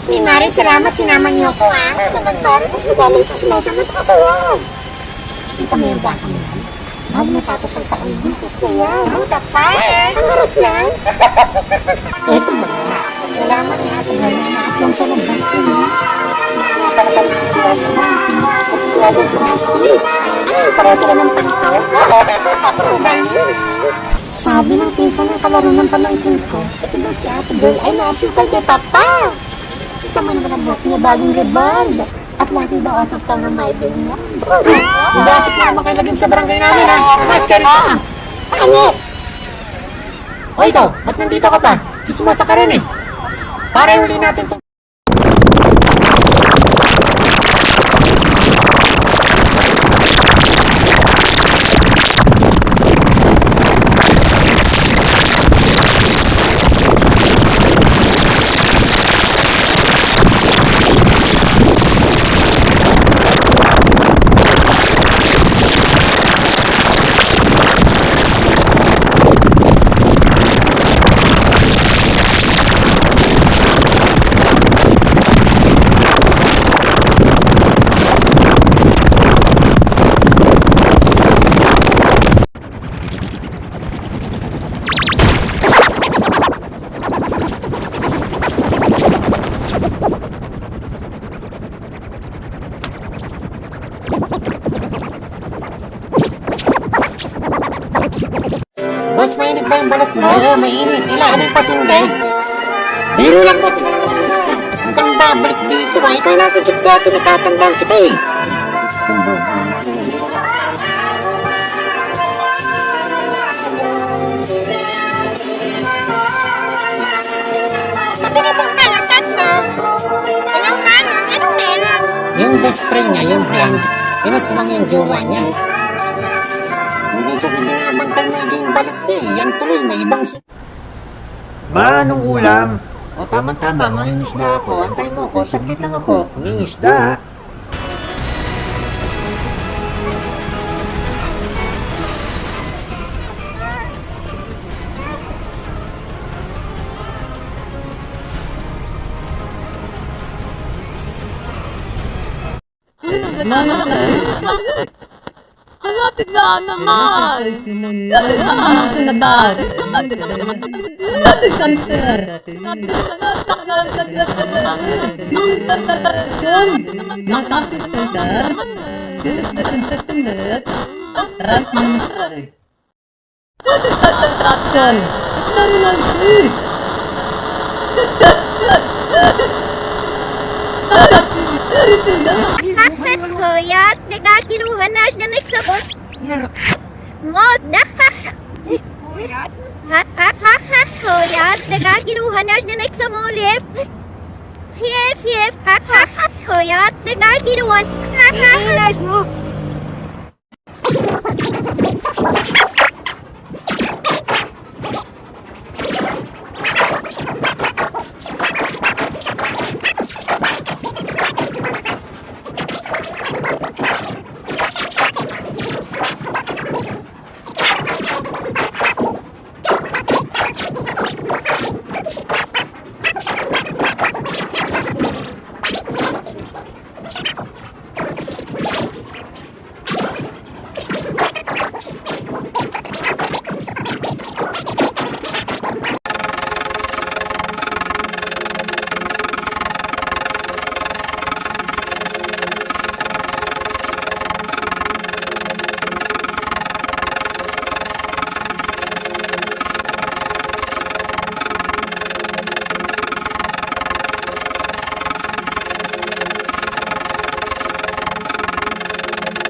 Ni Mari, salamat. Sinama niyo ako, ha? Naman, Mari. Mas madaming chismosa. Mas masaya. Kita mo yung bata mo yan? Bago matapos ang taon, buntis na yan. Oh, the fire! Ang harap lang. Ito ba? Salamat ni Ate Mari. Nakaslong siya ng best friend, ha? Kaya pala kami sisiya si Nasty. Sisiya din si Nasty. Pareho sila ng pantaw. Magaling. Sabi ng pinsan ng kalaro ng pamangkin ko, ito daw si Ate Girl ay nasipal kay Papa. Kita mo naman ang buhok niya bagong rebond. At lagi daw out of town reminder niya. Nag-aasip na naman kayo laging sa barangay namin, ha? Mas ka rito. Pangit! O ikaw, ba't nandito ka pa? Sisumasa ka rin, eh. Para huli natin itong... Boss, mainit ba yung balat mo? Oo, mainit. Ilalim pa sindi. Biro lang, boss. Huwag kang babalik dito, ha? Ikaw nasa jeep dati, natatandaan kita, eh. Mabinibuktan ang tatlo. Anong man? Anong meron? Yung best friend niya, yung blonde, pinaswang yung jowa niya. Hindi kasi binabantay na yung balat niya, eh. Yan tuloy, may ibang Ma, anong ulam? O tama-tama, mangingisda ako. Antay mo ako, saglit lang ako. Mangingisda? Hanapin na naman! Hanapin na ba? Hanapin cancer! Natapit ko dyan! Hakhat koyat, nagakinuha na siya nagsabot. Ngot na hakhat koyat, nagakinuha na siya nagsumulip. Hif, hakhat koyat, nagakinuha. Hinas mo.